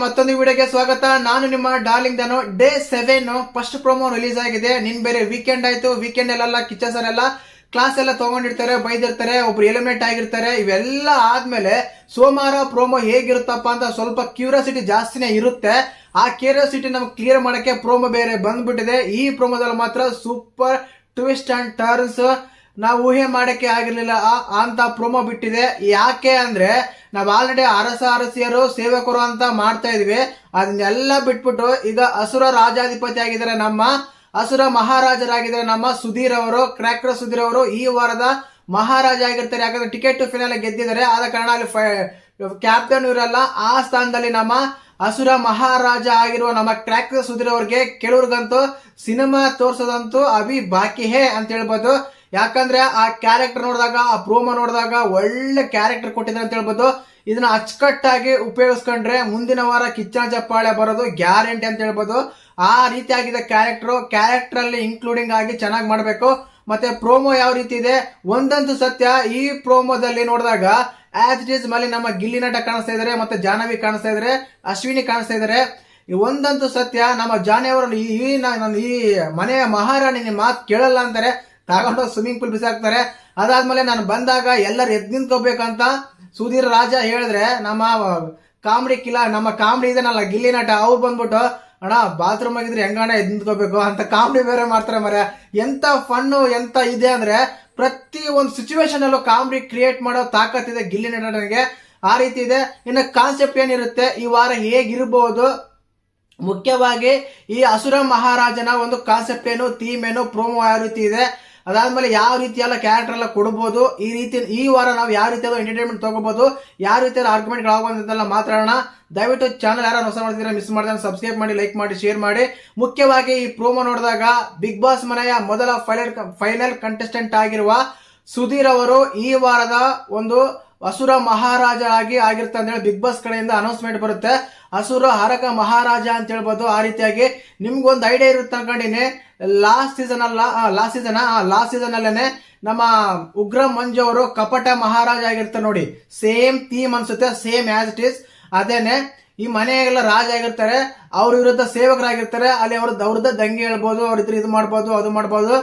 ಮತ್ತೊಂದು ವಿಡಿಯೋಗೆ ಸ್ವಾಗತ. ನಾನು ನಿಮ್ಮ ಡಾರ್ಲಿಂಗ್ ಧನು. ಡೇ 7 ಫಸ್ಟ್ ಪ್ರೋಮೋ ರಿಲೀಸ್ ಆಗಿದೆ. ನಿನ್ ಬೇರೆ ವೀಕೆಂಡ್ ಆಯ್ತು. ವೀಕೆಂಡ್ ಅಲ್ಲೆಲ್ಲ ಕಿಚ್ಚ ಸರ್ ಎಲ್ಲ ಕ್ಲಾಸ್ ಎಲ್ಲ ತಗೊಂಡಿರ್ತಾರೆ, ಬೈದಿರ್ತಾರೆ, ಒಬ್ರು ಎಲಿಮಿನೇಟ್ ಆಗಿರ್ತಾರೆ. ಇವೆಲ್ಲ ಆದ್ಮೇಲೆ ಸೋಮವಾರ ಪ್ರೋಮೋ ಹೇಗಿರುತ್ತಪ್ಪ ಅಂತ ಸ್ವಲ್ಪ ಕ್ಯೂರಿಯಾಸಿಟಿ ಜಾಸ್ತಿನೇ ಇರುತ್ತೆ. ಆ ಕ್ಯೂರಿಯಾಸಿಟಿ ನಮ್ಗೆ ಕ್ಲಿಯರ್ ಮಾಡಕ್ಕೆ ಪ್ರೋಮೋ ಬೇರೆ ಬಂದ್ಬಿಟ್ಟಿದೆ. ಈ ಪ್ರೋಮೋದಲ್ಲಿ ಮಾತ್ರ ಸೂಪರ್ ಟ್ವಿಸ್ಟ್ ಅಂಡ್ ಟರ್ನ್ಸ್ ನಾವು ಊಹೆ ಮಾಡಕ್ಕೆ ಆಗಿರ್ಲಿಲ್ಲ ಅಂತ ಪ್ರೋಮೋ ಬಿಟ್ಟಿದೆ. ಯಾಕೆ ಅಂದ್ರೆ ನಾವ್ ಆಲ್ರೆಡಿ ಅರಸಿಯರು ಸೇವಕರು ಅಂತ ಮಾಡ್ತಾ ಇದೀವಿ. ಅದನ್ನೆಲ್ಲ ಬಿಟ್ಬಿಟ್ಟು ಈಗ ಅಸುರ ರಾಜಾಧಿಪತಿ ಆಗಿದ್ದಾರೆ, ನಮ್ಮ ಅಸುರ ಮಹಾರಾಜರಾಗಿದ್ದಾರೆ ನಮ್ಮ ಸುಧೀರ್ ಅವರು, ಕ್ರ್ಯಾಕರ್ ಸುಧೀರ್ ಅವರು ಈ ವಾರದ ಮಹಾರಾಜ ಆಗಿರ್ತಾರೆ. ಯಾಕಂದ್ರೆ ಟಿಕೆಟ್ ಫಿನಾಲ್ ಗೆದ್ದಿದ್ದಾರೆ. ಆದ ಕಾರಣ ಅಲ್ಲಿ ಕ್ಯಾಪ್ಟನ್ ಇವರಲ್ಲ, ಆ ಸ್ಥಾನದಲ್ಲಿ ನಮ್ಮ ಅಸುರ ಮಹಾರಾಜ ಆಗಿರುವ ನಮ್ಮ ಕ್ರ್ಯಾಕರ್ ಸುಧೀರ್ ಅವ್ರಿಗೆ ಕೆಲವ್ರಿಗಂತೂ ಸಿನಿಮಾ ತೋರ್ಸೋದಂತೂ ಅಭಿ ಬಾಕಿ ಹೇ ಅಂತ ಹೇಳ್ಬೋದು. ಯಾಕಂದ್ರೆ ಆ ಕ್ಯಾರೆಕ್ಟರ್ ನೋಡಿದಾಗ, ಆ ಪ್ರೋಮೋ ನೋಡಿದಾಗ ಒಳ್ಳೆ ಕ್ಯಾರೆಕ್ಟರ್ ಕೊಟ್ಟಿದ್ದಾರೆ ಅಂತ ಹೇಳ್ಬೋದು. ಇದನ್ನ ಅಚ್ಚುಕಟ್ಟಾಗಿ ಉಪಯೋಗಿಸ್ಕೊಂಡ್ರೆ ಮುಂದಿನ ವಾರ ಕಿಚ್ಚನ ಚಪ್ಪಾಳೆ ಬರೋದು ಗ್ಯಾರಂಟಿ ಅಂತ ಹೇಳ್ಬೋದು. ಆ ರೀತಿ ಆಗಿದೆ ಕ್ಯಾರೆಕ್ಟರ್ ಅಲ್ಲಿ ಇನ್ಕ್ಲೂಡಿಂಗ್ ಆಗಿ ಚೆನ್ನಾಗಿ ಮಾಡ್ಬೇಕು. ಮತ್ತೆ ಪ್ರೋಮೋ ಯಾವ ರೀತಿ ಇದೆ ಒಂದಂತೂ ಸತ್ಯ, ಈ ಪ್ರೋಮೋದಲ್ಲಿ ನೋಡಿದಾಗ ಆಸ್ ಇಟ್ ಈಸ್ ಮಲ್ಲಿ ನಮ್ಮ ಗಿಲ್ಲಿ ನಟ ಕಾಣಿಸ್ತಾ ಇದಾರೆ, ಮತ್ತೆ ಜಾಹ್ನವಿ ಕಾಣಿಸ್ತಾ ಇದಾರೆ, ಅಶ್ವಿನಿ ಕಾಣಿಸ್ತಾ ಇದಾರೆ. ಒಂದಂತೂ ಸತ್ಯ, ನಮ್ಮ ಜಾಹ್ನವಿ ಅವರು ಈ ಮನೆಯ ಮಹಾರಾಣಿ ನಿಮ್ಮ ಮಾತು ಕೇಳಲ್ಲ ಅಂತಾರೆ, ತಗೊಂಡೋಗಿ ಸ್ವಿಮ್ಮಿಂಗ್ ಪೂಲ್ ಬಿಸಾಕ್ತಾರೆ. ಅದಾದ್ಮೇಲೆ ನಾನು ಬಂದಾಗ ಎಲ್ಲರೂ ಎದ್ ನಿಂತ್ಕೋಬೇಕಂತ ಸುಧೀರ್ ರಾಜ ಹೇಳಿದ್ರೆ, ನಮ್ಮ ಕಾಮಿಡಿ ನಮ್ಮ ಕಾಮಿಡಿ ಇದನ್ನಲ್ಲ ಗಿಲ್ಲಿ ನಟ ಅವ್ರು ಬಂದ್ಬಿಟ್ಟು ಅಣ್ಣ ಬಾತ್ರೂಮ್ ಆಗಿದ್ರೆ ಹೆಂಗಣ್ಣ ಎದ್ ನಿಂತ್ಕೋಬೇಕು ಅಂತ ಕಾಮಿಡಿ ಬೇರೆ ಮಾಡ್ತಾರೆ. ಮರ ಎಂತ ಫನ್ನು ಎಂತ ಇದೆ ಅಂದ್ರೆ ಪ್ರತಿ ಒಂದು ಸಿಚುವೇಶನ್ ಅಲ್ಲೂ ಕಾಮಿಡಿ ಕ್ರಿಯೇಟ್ ಮಾಡೋ ತಾಕತ್ತಿದೆ ಗಿಲ್ಲಿ ನಟನಿಗೆ. ಆ ರೀತಿ ಇದೆ. ಇನ್ನು ಕಾನ್ಸೆಪ್ಟ್ ಏನಿರುತ್ತೆ ಈ ವಾರ ಹೇಗಿರಬಹುದು, ಮುಖ್ಯವಾಗಿ ಈ ಅಸುರ ಮಹಾರಾಜನ ಒಂದು ಕಾನ್ಸೆಪ್ಟ್ ಏನು, ಥೀಮ್ ಏನು, ಪ್ರೋಮೋ ಯಾವ ರೀತಿ ಇದೆ, ಅದಾದ್ಮೇಲೆ ಯಾವ ರೀತಿ ಎಲ್ಲ ಕ್ಯಾರೆಕ್ಟರ್ ಎಲ್ಲ ಕೊಡಬಹುದು, ಈ ರೀತಿ ಈ ವಾರ ನಾವು ಯಾವ ರೀತಿ ಎಂಟರ್ಟೈನ್ಮೆಂಟ್ ತಗೋಬಹುದು, ಯಾವ ರೀತಿ ಆರ್ಗ್ಯುಮೆಂಟ್ ಗಳಾಗುವಂತೆಲ್ಲ ಮಾತಾಡೋಣ. ದಯವಿಟ್ಟು ಚಾನಲ್ ಯಾರು ಹೊಸ ಮಾಡಿದ್ರೆ ಮಿಸ್ ಮಾಡಿದ್ರೆ ಸಬ್ಸ್ಕ್ರೈಬ್ ಮಾಡಿ, ಲೈಕ್ ಮಾಡಿ, ಶೇರ್ ಮಾಡಿ. ಮುಖ್ಯವಾಗಿ ಈ ಪ್ರೋಮೋ ನೋಡಿದಾಗ ಬಿಗ್ ಬಾಸ್ ಮನೆಯ ಮೊದಲ ಫೈನಲ್ ಕಂಟೆಸ್ಟೆಂಟ್ ಆಗಿರುವ ಸುಧೀರ್ ಅವರು ಈ ವಾರದ ಒಂದು ಅಸುರ ಮಹಾರಾಜ ಆಗಿರ್ತಾರೆ ಅಂತ ಹೇಳಿ ಬಿಗ್ ಬಾಸ್ ಕಡೆಯಿಂದ ಅನೌನ್ಸ್ಮೆಂಟ್ ಬರುತ್ತೆ. ಅಸುರ ಹರಕ ಮಹಾರಾಜ ಅಂತ ಹೇಳ್ಬೋದು. ಆ ರೀತಿಯಾಗಿ ನಿಮ್ಗೊಂದು ಐಡಿಯಾ ಇರುತ್ತೆ ಅನ್ಕೊಂಡಿನಿ. ಲಾಸ್ಟ್ ಸೀಸನ್ ಅಲ್ಲೇನೆ ನಮ್ಮ ಉಗ್ರ ಮಂಜು ಅವರು ಕಪಟ ಮಹಾರಾಜ ಆಗಿರ್ತಾರೆ ನೋಡಿ. ಸೇಮ್ ಥೀಮ್ ಅನ್ಸುತ್ತೆ, ಸೇಮ್ ಆಸ್ ಇಟ್ ಈಸ್ ಅದೇನೆ. ಈ ಮನೆಗೆಲ್ಲ ರಾಜ ಆಗಿರ್ತಾರೆ, ಅವ್ರ ವಿರುದ್ಧ ಸೇವಕರಾಗಿರ್ತಾರೆ. ಅಲ್ಲಿ ಅವ್ರದ್ದು ದಂಗೆ ಹೇಳ್ಬೋದು, ಅವ್ರಿದ್ರೆ ಇದು ಮಾಡ್ಬೋದು, ಅದು ಮಾಡ್ಬೋದು.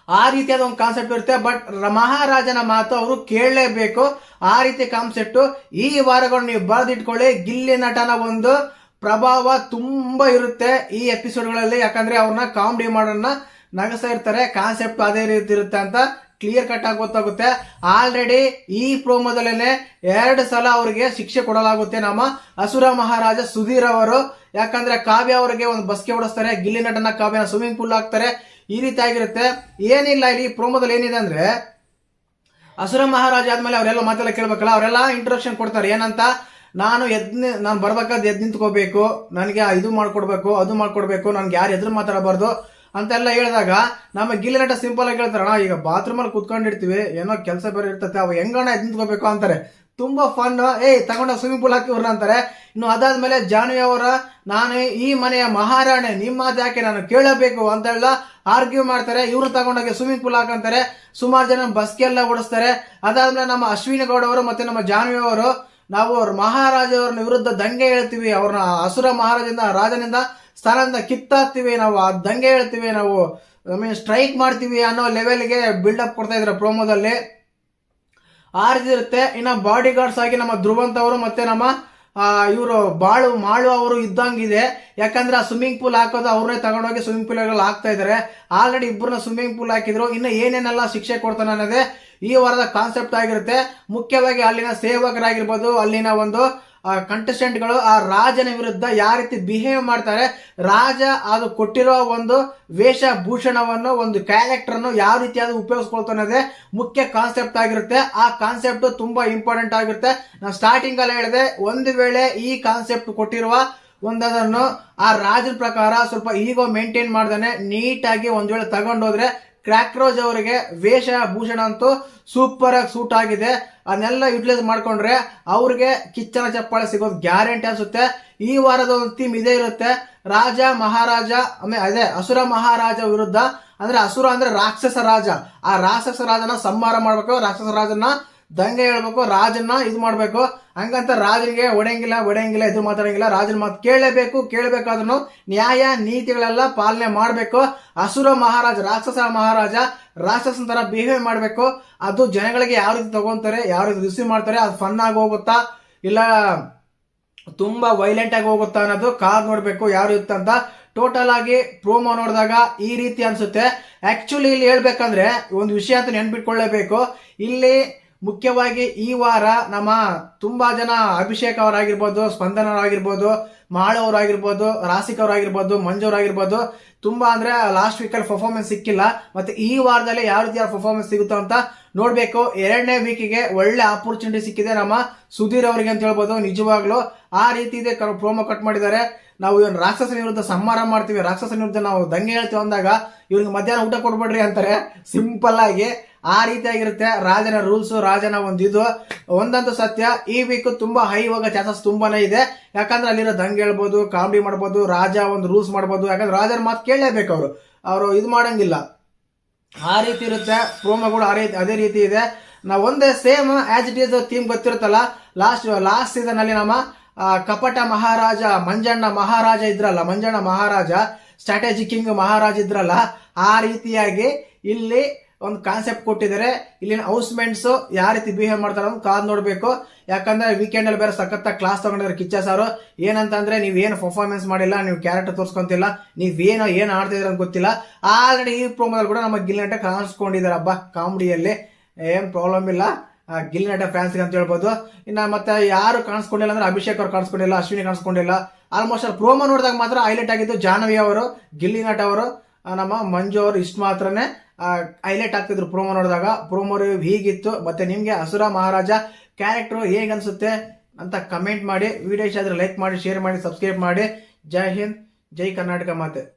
ಆ ರೀತಿಯಾದ ಒಂದು ಕಾನ್ಸೆಪ್ಟ್ ಇರುತ್ತೆ. ಬಟ್ ಮಹಾರಾಜನ ಮಾತು ಅವರು ಕೇಳಲೇಬೇಕು. ಆ ರೀತಿ ಕಾನ್ಸೆಪ್ಟ್ ಈ ವಾರಗಳು ನೀವು ಬರೆದಿಟ್ಕೊಳ್ಳಿ. ಗಿಲ್ಲಿ ನಟನ ಒಂದು ಪ್ರಭಾವ ತುಂಬಾ ಇರುತ್ತೆ ಈ ಎಪಿಸೋಡ್ಗಳಲ್ಲಿ. ಯಾಕಂದ್ರೆ ಅವ್ರನ್ನ ಕಾಮಿಡಿ ಮಾಡೋನ್ನ ನಗಸ್ತಾ ಇರ್ತಾರೆ. ಕಾನ್ಸೆಪ್ಟ್ ಅದೇ ರೀತಿ ಇರುತ್ತೆ ಅಂತ ಕ್ಲಿಯರ್ ಕಟ್ ಆಗಿ ಗೊತ್ತಾಗುತ್ತೆ. ಆಲ್ರೆಡಿ ಈ ಪ್ರೋಮೋದಲ್ಲೇನೆ 2 ಸಲ ಅವರಿಗೆ ಶಿಕ್ಷೆ ಕೊಡಲಾಗುತ್ತೆ ನಮ್ಮ ಅಸುರ ಮಹಾರಾಜ ಸುಧೀರ್ ಅವರು. ಯಾಕಂದ್ರೆ ಕಾವ್ಯ ಅವರಿಗೆ ಒಂದು ಬಸ್ಗೆ ಓಡಿಸ್ತಾರೆ, ಗಿಲ್ಲಿ ನಟನ ಕಾವ್ಯನ ಸ್ವಿಮ್ಮಿಂಗ್ ಪೂಲ್ ಹಾಕ್ತಾರೆ. ಈ ರೀತಿ ಆಗಿರುತ್ತೆ. ಏನಿಲ್ಲ, ಇಲ್ಲಿ ಪ್ರೋಮೋದಲ್ಲಿ ಏನಿದೆ ಅಂದ್ರೆ ಅಸುರ ಮಹಾರಾಜ ಆದ್ಮೇಲೆ ಅವರೆಲ್ಲ ಮಾತೆಲ್ಲ ಕೇಳ್ಬೇಕಲ್ಲ, ಅವರೆಲ್ಲ ಇಂಟ್ರೊಡಕ್ಷನ್ ಕೊಡ್ತಾರೆ. ಏನಂತ, ನಾನು ಬರ್ಬೇಕಾದ್ರೆ ಎದ್ ನಿಂತ್ಕೋಬೇಕು, ನನಗೆ ಇದು ಮಾಡ್ಕೊಡ್ಬೇಕು, ಅದು ಮಾಡ್ಕೊಡ್ಬೇಕು, ನನ್ಗೆ ಯಾರು ಎದುರು ಮಾತಾಡಬಾರ್ದು ಅಂತೆಲ್ಲ ಹೇಳಿದಾಗ ನಮ್ಮ ಗಿಲ್ಲಿ ನಟ ಸಿಂಪಲ್ ಆಗಿ ಹೇಳ್ತಾರಣ, ಈಗ ಬಾತ್ರೂಮ್ ಅಲ್ಲಿ ಕುತ್ಕೊಂಡಿರ್ತೀವಿ, ಏನೋ ಕೆಲಸ ಬೇರೆ ಇರ್ತತೆ, ಅವ ಹೆಂಗಣ್ಣ ಎದ್ ನಿಂತ್ಕೋಬೇಕು ಅಂತಾರೆ. ತುಂಬಾ ಫನ್. ತಗೊಂಡ ಸ್ವಿಮ್ಮಿಂಗ್ ಪೂಲ್ ಹಾಕಿ ಅವ್ರನ್ನ ಅಂತಾರೆ. ಇನ್ನು ಅದಾದ್ಮೇಲೆ ಜಾಹ್ನವಿ ಅವರ ನಾನು ಈ ಮನೆಯ ಮಹಾರಾಣೆ, ನಿಮ್ಮ ಮಾತು ಯಾಕೆ ನಾನು ಕೇಳಬೇಕು ಅಂತೆಲ್ಲ ಆರ್ಗ್ಯೂ ಮಾಡ್ತಾರೆ. ಇವ್ರು ತಗೊಂಡೋಗಿ ಸ್ವಿಮ್ಮಿಂಗ್ ಪೂಲ್ ಹಾಕಂತಾರೆ. ಸುಮಾರು ಜನ ಬಸ್ಗೆಲ್ಲ ಓಡಿಸ್ತಾರೆ. ಅದಾದ್ಮೇಲೆ ನಮ್ಮ ಅಶ್ವಿನಿ ಗೌಡ ಅವರು ಮತ್ತೆ ನಮ್ಮ ಜಾಹ್ನವಿ ಅವರು, ನಾವು ಅವ್ರ ಮಹಾರಾಜವ್ರನ್ನ ವಿರುದ್ಧ ದಂಗೆ ಹೇಳ್ತೀವಿ, ಅವ್ರನ್ನ ಅಸುರ ರಾಜನಿಂದ ಸ್ಥಾನದಿಂದ ಕಿತ್ತಾಕ್ತಿವಿ, ನಾವು ಆ ದಂಗೆ ಹೇಳ್ತೀವಿ, ನಾವು ಸ್ಟ್ರೈಕ್ ಮಾಡ್ತೀವಿ ಅನ್ನೋ ಲೆವೆಲ್ಗೆ ಬಿಲ್ಡಪ್ ಕೊಡ್ತಾ ಇದ್ರು ಪ್ರೋಮೋದಲ್ಲಿ. ಆ ರೀತಿ ಇರುತ್ತೆ. ಇನ್ನು ಬಾಡಿ ಗಾರ್ಡ್ಸ್ ಆಗಿ ನಮ್ಮ ಧ್ರುವಂತ್ ಅವರು ಮತ್ತೆ ನಮ್ಮ ಇವರು ಮಾಳು ಅವರು ಇದ್ದಂಗಿದೆ. ಯಾಕಂದ್ರೆ ಆ ಸ್ವಿಮ್ಮಿಂಗ್ ಪೂಲ್ ಹಾಕೋದು ಅವ್ರನ್ನೇ ತಗೊಂಡೋಗಿ ಸ್ವಿಮ್ಮಿಂಗ್ ಪೂಲ್ ಹಾಕ್ತಾ ಇದಾರೆ. ಆಲ್ರೆಡಿ ಇಬ್ಬರನ್ನ ಸ್ವಿಮ್ಮಿಂಗ್ ಪೂಲ್ ಹಾಕಿದ್ರು. ಇನ್ನು ಏನೇನೆಲ್ಲ ಶಿಕ್ಷೆ ಕೊಡ್ತಾನೆ ಅನ್ನೋದೇ ಈ ವಾರದ ಕಾನ್ಸೆಪ್ಟ್ ಆಗಿರುತ್ತೆ. ಮುಖ್ಯವಾಗಿ ಅಲ್ಲಿನ ಸೇವಕರಾಗಿರ್ಬೋದು, ಅಲ್ಲಿನ ಒಂದು ಕಂಟೆಸ್ಟೆಂಟ್ಗಳು ಆ ರಾಜನ ವಿರುದ್ಧ ಯಾವ ರೀತಿ ಬಿಹೇವ್ ಮಾಡ್ತಾರೆ, ರಾಜ ಅದು ಕೊಟ್ಟಿರೋ ಒಂದು ವೇಷಭೂಷಣವನ್ನು, ಒಂದು ಕ್ಯಾರೆಕ್ಟರ್ ಅನ್ನು ಯಾವ ರೀತಿಯಾದ ಉಪಯೋಗಿಸ್ಕೊಳ್ತಾನೆ ಮುಖ್ಯ ಕಾನ್ಸೆಪ್ಟ್ ಆಗಿರುತ್ತೆ. ಆ ಕಾನ್ಸೆಪ್ಟ್ ತುಂಬಾ ಇಂಪಾರ್ಟೆಂಟ್ ಆಗಿರುತ್ತೆ. ನಾನು ಸ್ಟಾರ್ಟಿಂಗ್ ಅಲ್ಲಿ ಹೇಳಿದೆ, ಒಂದು ವೇಳೆ ಈ ಕಾನ್ಸೆಪ್ಟ್ ಕೊಟ್ಟಿರುವ ಒಂದನ್ನು ಆ ರಾಜನ ಪ್ರಕಾರ ಸ್ವಲ್ಪ ಈಗೋ ಮೇಂಟೈನ್ ಮಾಡ್ದಾನೆ ನೀಟಾಗಿ ಒಂದ್ ವೇಳೆ ತಗೊಂಡೋದ್ರೆ ಕ್ರ್ಯಾಕ್ರೋಜ್ ಅವರಿಗೆ ವೇಷಭೂಷಣ ಅಂತೂ ಸೂಪರ್ ಆಗಿ ಸೂಟ್ ಆಗಿದೆ. ಅದನ್ನೆಲ್ಲ ಯುಟಿಲೈಸ್ ಮಾಡ್ಕೊಂಡ್ರೆ ಅವ್ರಿಗೆ ಕಿಚ್ಚನ ಚಪ್ಪಾಳೆ ಸಿಗೋದು ಗ್ಯಾರಂಟಿ ಅನ್ಸುತ್ತೆ. ಈ ವಾರದ ಒಂದು ಥೀಮ್ ಇದೇ ಇರುತ್ತೆ, ರಾಜ ಮಹಾರಾಜ ಅದೇ ಅಸುರ ಮಹಾರಾಜ ವಿರುದ್ಧ. ಅಂದ್ರೆ ಅಸುರ ಅಂದ್ರೆ ರಾಕ್ಷಸ ರಾಜ, ಆ ರಾಕ್ಷಸ ರಾಜನ ಸಂಹಾರ ಮಾಡ್ಬೇಕು, ರಾಕ್ಷಸ ರಾಜನ ದಂಗೆ ಹೇಳ್ಬೇಕು, ರಾಜನ್ನ ಇದು ಮಾಡ್ಬೇಕು. ಹಂಗಂತ ರಾಜನಿಗೆ ಹೊಡೆಯಂಗಿಲ್ಲ ಇದು ಮಾತಾಡಂಗಿಲ್ಲ. ರಾಜನ ಮಾತು ಕೇಳಬೇಕಾದ್ರೂ ನ್ಯಾಯ ನೀತಿಗಳೆಲ್ಲ ಪಾಲನೆ ಮಾಡ್ಬೇಕು. ಅಸುರ ಮಹಾರಾಜ, ರಾಕ್ಷಸನ ತರ ಬಿಹೇವ್ ಮಾಡ್ಬೇಕು. ಅದು ಜನಗಳಿಗೆ ಯಾವ ರೀತಿ ತಗೊಂತಾರೆ, ಯಾವ ರೀತಿ ರಿಸೀವ್ ಮಾಡ್ತಾರೆ, ಅದು ಫನ್ ಆಗಿ ಹೋಗುತ್ತಾ ಇಲ್ಲ ತುಂಬಾ ವೈಲೆಂಟ್ ಆಗಿ ಹೋಗುತ್ತಾ ಅನ್ನೋದು ಕಾದ್ ನೋಡ್ಬೇಕು ಯಾವ ರೀತಿ ಅಂತ. ಟೋಟಲ್ ಆಗಿ ಪ್ರೋಮೋ ನೋಡಿದಾಗ ಈ ರೀತಿ ಅನ್ಸುತ್ತೆ. ಆಕ್ಚುಲಿ ಇಲ್ಲಿ ಹೇಳ್ಬೇಕಂದ್ರೆ ಒಂದು ವಿಷಯ ಅಂತ ನೆನ್ಪಿಟ್ಕೊಳ್ಳೇಬೇಕು. ಇಲ್ಲಿ ಮುಖ್ಯವಾಗಿ ಈ ವಾರ ನಮ್ಮ ತುಂಬಾ ಜನ ಅಭಿಷೇಕ್ ಅವರಾಗಿರ್ಬೋದು, ಸ್ಪಂದನ ಅವರಾಗಿರ್ಬೋದು, ಮಾಳು ಅವರಾಗಿರ್ಬೋದು, ರಾಸಿಕ್ ಅವರಾಗಿರ್ಬೋದು, ಮಂಜು ಅವರಾಗಿರ್ಬೋದು, ತುಂಬಾ ಅಂದ್ರೆ ಲಾಸ್ಟ್ ವೀಕ್ ಅಲ್ಲಿ ಪರ್ಫಾರ್ಮೆನ್ಸ್ ಸಿಕ್ಕಿಲ್ಲ. ಮತ್ತೆ ಈ ವಾರದಲ್ಲಿ ಯಾವ ರೀತಿಯ ಪರ್ಫಾರ್ಮೆನ್ಸ್ ಸಿಗುತ್ತೋ ಅಂತ ನೋಡ್ಬೇಕು. 2ನೇ ವೀಕಿಗೆ ಒಳ್ಳೆ ಆಪರ್ಚುನಿಟಿ ಸಿಕ್ಕಿದೆ ನಮ್ಮ ಸುಧೀರ್ ಅವರಿಗೆ ಅಂತ ಹೇಳ್ಬೋದು. ನಿಜವಾಗ್ಲು ಆ ರೀತಿ ಇದೆ ಪ್ರೋಮೋ ಕಟ್ ಮಾಡಿದ್ದಾರೆ. ನಾವು ಇವನ್ ರಾಕ್ಷಸನ ವಿರುದ್ಧ ಸಂಹಾರ ಮಾಡ್ತೀವಿ, ರಾಕ್ಷಸನ ವಿರುದ್ಧ ನಾವು ದಂಗೆ ಹೇಳ್ತೀವಿ ಅಂದಾಗ ಇವ್ರಿಗೆ ಮಧ್ಯಾಹ್ನ ಊಟ ಕೊಡ್ಬೇಡ್ರಿ ಅಂತಾರೆ. ಸಿಂಪಲ್ ಆಗಿ ಆ ರೀತಿಯಾಗಿರುತ್ತೆ ರಾಜನ ರೂಲ್ಸ್, ರಾಜನ ಒಂದಂತೂ ಸತ್ಯ, ಈ ವೀಕ್ ತುಂಬಾ ಹೈ ಹೋಗೋ ಚಾನ್ಸಸ್ ತುಂಬಾನೇ ಇದೆ. ಯಾಕಂದ್ರೆ ಅಲ್ಲಿರೋ ದಂಗೆ ಹೇಳ್ಬೋದು, ಕಾಮಿಡಿ ಮಾಡ್ಬೋದು, ರಾಜ ಒಂದು ರೂಲ್ಸ್ ಮಾಡ್ಬೋದು. ಯಾಕಂದ್ರೆ ರಾಜನ ಮಾತು ಕೇಳಲೇಬೇಕು, ಅವರು ಇದು ಮಾಡಂಗಿಲ್ಲ. ಆ ರೀತಿ ಇರುತ್ತೆ ಪ್ರೋಮೋ ಕೂಡ ಅದೇ ರೀತಿ ಇದೆ. ನಾವು ಒಂದೇ same as it is theme ಗೊತ್ತಿರುತ್ತಲ್ಲ. ಲಾಸ್ಟ್ ಸೀಸನ್ ಅಲ್ಲಿ ನಮ್ಮ ಕಪಟ ಮಹಾರಾಜ ಮಂಜಣ್ಣ ಮಹಾರಾಜ ಸ್ಟ್ರಾಟಜಿ ಕಿಂಗ್ ಮಹಾರಾಜ ಇದ್ರಲ್ಲ, ಆ ರೀತಿಯಾಗಿ ಇಲ್ಲಿ ಒಂದು ಕಾನ್ಸೆಪ್ಟ್ ಕೊಟ್ಟಿದ್ದಾರೆ. ಇಲ್ಲಿನ ಹೌಸ್ಮೆಂಟ್ಸ್ ಯಾವ ರೀತಿ ಬಿಹೇವ್ ಮಾಡ್ತಾರೆ ಅಂತ ಕಾದ್ ನೋಡ್ಬೇಕು. ಯಾಕಂದ್ರೆ ವೀಕೆಂಡ್ ಅಲ್ಲಿ ಬೇರೆ ಸಖತ್ ಕ್ಲಾಸ್ ತಗೊಂಡಿದ್ದಾರೆ ಕಿಚ್ಚ ಸಾರು. ಏನಂತಂದ್ರೆ ನೀವೇನು ಪರ್ಫಾರ್ಮೆನ್ಸ್ ಮಾಡಿಲ್ಲ, ನೀವು ಕ್ಯಾರೆಕ್ಟರ್ ತೋರಿಸ್ಕೊಂತಿಲ್ಲ, ಏನ್ ಆಡ್ತಿದ್ರ ಅಂತ ಗೊತ್ತಿಲ್ಲ. ಆಲ್ರೆಡಿ ಈ ಪ್ರೋಮೋದಲ್ಲಿ ಕೂಡ ನಮ್ಮ ಗಿಲ್ ನಟ ಕಾಣಿಸ್ಕೊಂಡಿದ್ದಾರೆ. ಹಬ್ಬ ಕಾಮಿಡಿಯಲ್ಲಿ ಏನ್ ಪ್ರಾಬ್ಲಮ್ ಇಲ್ಲ, ಗಿಲ್ ನಟ ಫ್ಯಾನ್ಸ್ ಅಂತ ಹೇಳ್ಬೋದು. ಇನ್ನ ಮತ್ತೆ ಯಾರು ಕಾಣಿಸ್ಕೊಂಡಿಲ್ಲ ಅಂದ್ರೆ ಅಭಿಷೇಕ್ ಅವ್ರು ಕಾಣಿಸ್ಕೊಂಡಿಲ್ಲ, ಅಶ್ವಿನಿ ಕಾಣಿಸ್ಕೊಂಡಿಲ್ಲ. ಆಲ್ಮೋಸ್ಟ್ ಅಲ್ಲಿ ಪ್ರೋಮೋ ನೋಡಿದಾಗ ಮಾತ್ರ ಹೈಲೈಟ್ ಆಗಿದ್ದು ಜಾಹ್ನವಿ ಅವರು, ಗಿಲ್ಲಿ ನಟ ಅವರು, ನಮ್ಮ ಮಂಜು ಅವರು. ಇಷ್ಟು ಮಾತ್ರನೇ ಹೈಲೈಟ್ ಆಗ್ತಿದ್ರು ಪ್ರೋಮೋ ನೋಡಿದಾಗ. ಪ್ರೋಮೋ ಹೀಗಿತ್ತು. ಮತ್ತೆ ನಿಮ್ಗೆ ಅಸುರ ಮಹಾರಾಜ ಕ್ಯಾರೆಕ್ಟರ್ ಹೇಗೆ ಅನ್ಸುತ್ತೆ ಅಂತ ಕಮೆಂಟ್ ಮಾಡಿ. ವಿಡಿಯೋ ಇಷ್ಟ ಆದ್ರೆ ಲೈಕ್ ಮಾಡಿ, ಶೇರ್ ಮಾಡಿ, ಸಬ್ಸ್ಕ್ರೈಬ್ ಮಾಡಿ. ಜೈ ಹಿಂದ್, ಜೈ ಕರ್ನಾಟಕ ಮಾತೆ.